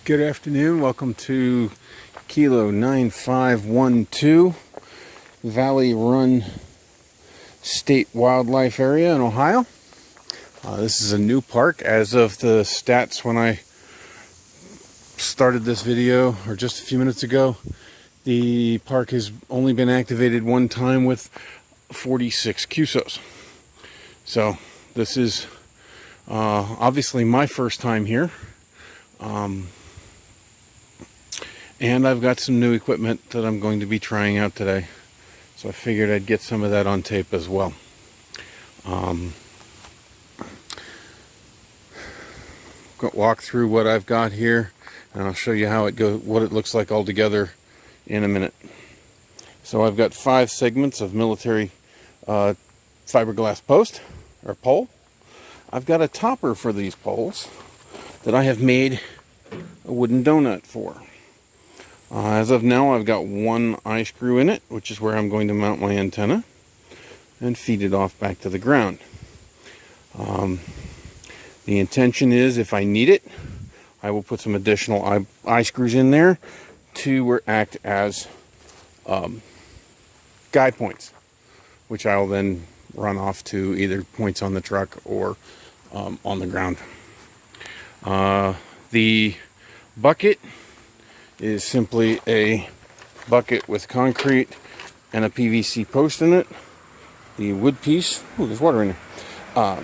Good afternoon. Welcome to Kilo 9512 Valley Run State Wildlife Area in Ohio. This is a new park as of the stats when I started this video, or just a few minutes ago. The park has only been activated one time with 46 QSOs. So this is obviously my first time here. And I've got some new equipment that I'm going to be trying out today. So I figured I'd get some of that on tape as well. Walk through what I've got here, and I'll show you how it goes, what it looks like all together in a minute. So I've got 5 segments of military fiberglass post or pole. I've got a topper for these poles that I have made a wooden donut for. As of now, I've got one eye screw in it, which is where I'm going to mount my antenna and feed it off back to the ground. The intention is, if I need it, I will put some additional eye screws in there to act as guide points, which I will then run off to either points on the truck or on the ground. The bucket is simply a bucket with concrete and a PVC post in it. The wood piece, oh, there's water in there.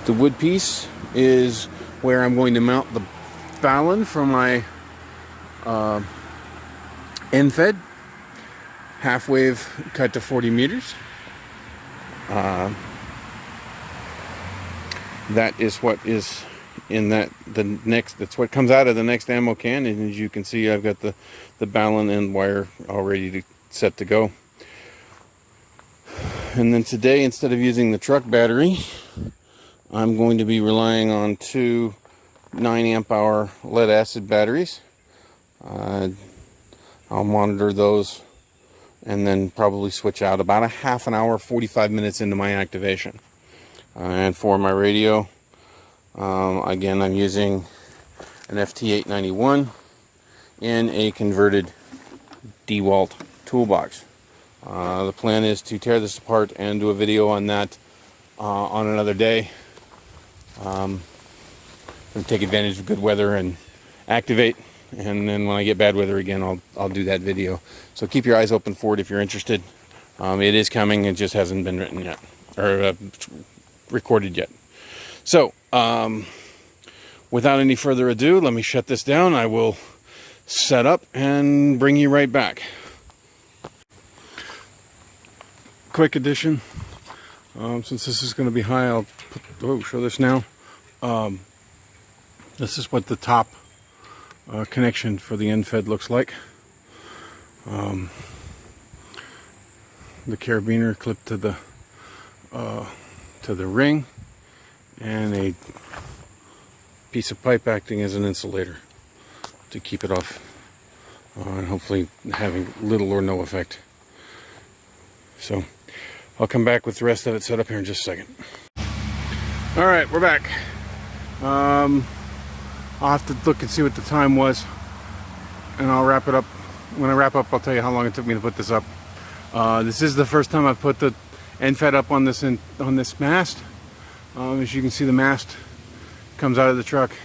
The wood piece is where I'm going to mount the balun from my end fed, half wave cut to 40 meters. That is what is in that's what comes out of the next ammo can, and as you can see, I've got the balun end wire all ready set to go. And then today, instead of using the truck battery, I'm going to be relying on 2 9-amp-hour lead acid batteries. I'll monitor those and then probably switch out about a half an hour, 45 minutes into my activation. And for my radio, again, I'm using an FT891 in a converted DeWalt toolbox. The plan is to tear this apart and do a video on that on another day. And take advantage of good weather and activate, and then when I get bad weather again, I'll do that video. So keep your eyes open for it if you're interested. It is coming, it just hasn't been written yet, or recorded yet. So without any further ado, let me shut this down. I will set up and bring you right back. Quick addition, since this is going to be high, I'll show this now. This is what the top connection for the end fed looks like. The carabiner clipped to the ring, and a piece of pipe acting as an insulator to keep it off, and hopefully having little or no effect. So I'll come back with the rest of it set up here in just a second. All right, we're back. I'll have to look and see what the time was, and I'll wrap it up. When I wrap up, I'll tell you how long it took me to put this up. This is the first time I've put the end fed up on this mast. As you can see, the mast comes out of the truck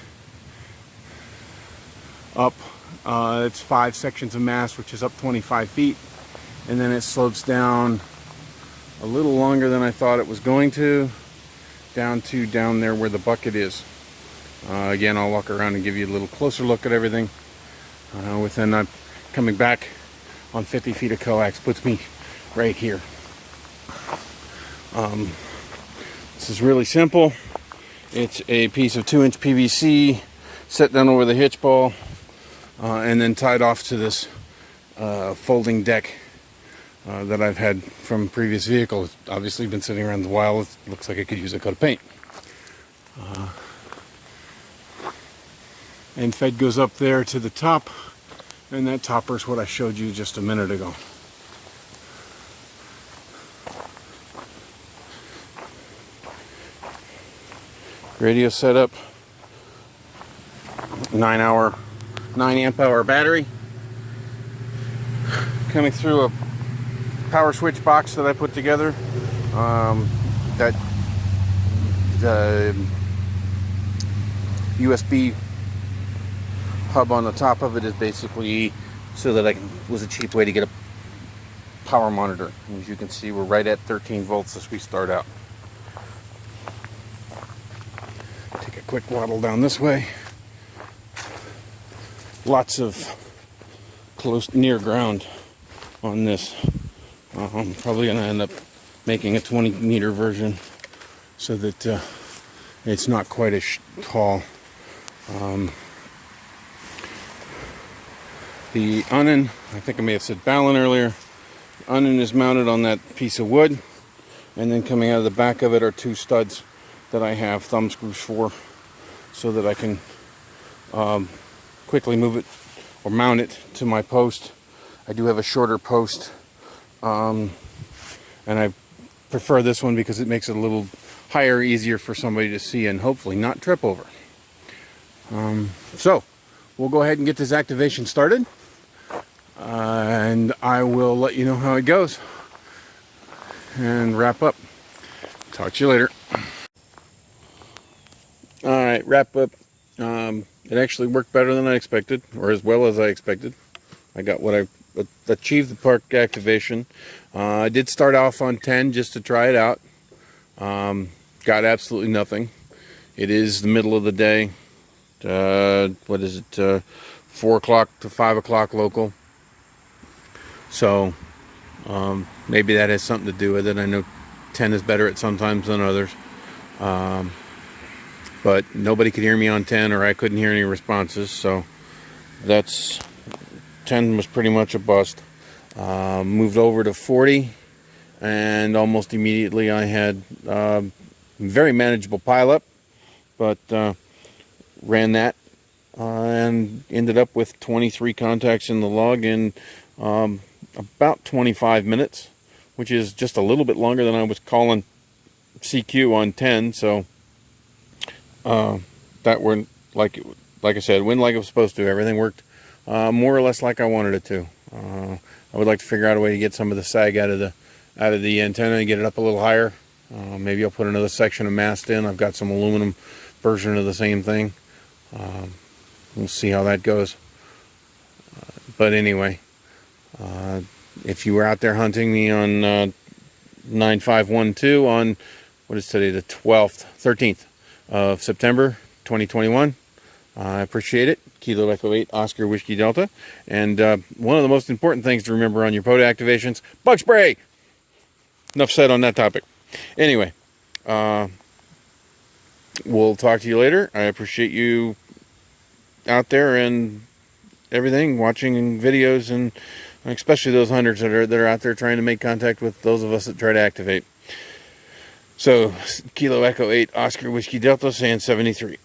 up. It's 5 sections of mast, which is up 25 feet, and then it slopes down a little longer than I thought it was going to, down there where the bucket is. Again, I'll walk around and give you a little closer look at everything. Within coming back on 50 feet of coax puts me right here. This is really simple. It's a piece of 2-inch PVC set down over the hitch ball, and then tied off to this folding deck that I've had from previous vehicles. Obviously been sitting around a while. It looks like I could use a coat of paint. End fed goes up there to the top, and that topper is what I showed you just a minute ago. Radio setup. 9 amp hour battery coming through a power switch box that I put together. That the USB hub on the top of it is basically so that was a cheap way to get a power monitor. As you can see, we're right at 13 volts as we start out. Take a quick waddle down this way. Lots of close near ground on this. I'm probably going to end up making a 20 meter version so that it's not quite as tall. The unun, I think I may have said balun earlier, the unun is mounted on that piece of wood, and then coming out of the back of it are two studs that I have thumb screws for, so that I can quickly move it or mount it to my post. I do have a shorter post, and I prefer this one because it makes it a little higher, easier for somebody to see and hopefully not trip over. So we'll go ahead and get this activation started, and I will let you know how it goes and wrap up. Talk to you later. Alright, wrap up. It actually worked better than I expected, or as well as I expected. I got what I achieved, the park activation. I did start off on 10 just to try it out. Got absolutely nothing. It is the middle of the day. What is it? 4 o'clock to 5 o'clock local. So maybe that has something to do with it. I know 10 is better at some times than others. But nobody could hear me on 10, or I couldn't hear any responses. So that's 10 was pretty much a bust. Moved over to 40, and almost immediately I had very manageable pileup, but ran that and ended up with 23 contacts in the log in about 25 minutes, which is just a little bit longer than I was calling CQ on 10. So that went like I said, went like it was supposed to. Everything worked more or less like I wanted it to. I would like to figure out a way to get some of the sag out of the antenna and get it up a little higher. Maybe I'll put another section of mast in. I've got some aluminum version of the same thing. We'll see how that goes. But anyway, if you were out there hunting me on 9512 on, what is today, the 13th of September 2021, I appreciate it. Kilo Echo 8 Oscar Whiskey Delta. And one of the most important things to remember on your POTA activations: bug spray. Enough said on that topic. Anyway, we'll talk to you later. I appreciate you out there and everything, watching videos, and especially those hunters that are out there trying to make contact with those of us that try to activate. So, Kilo Echo 8 Oscar Whiskey Delta, saying 73.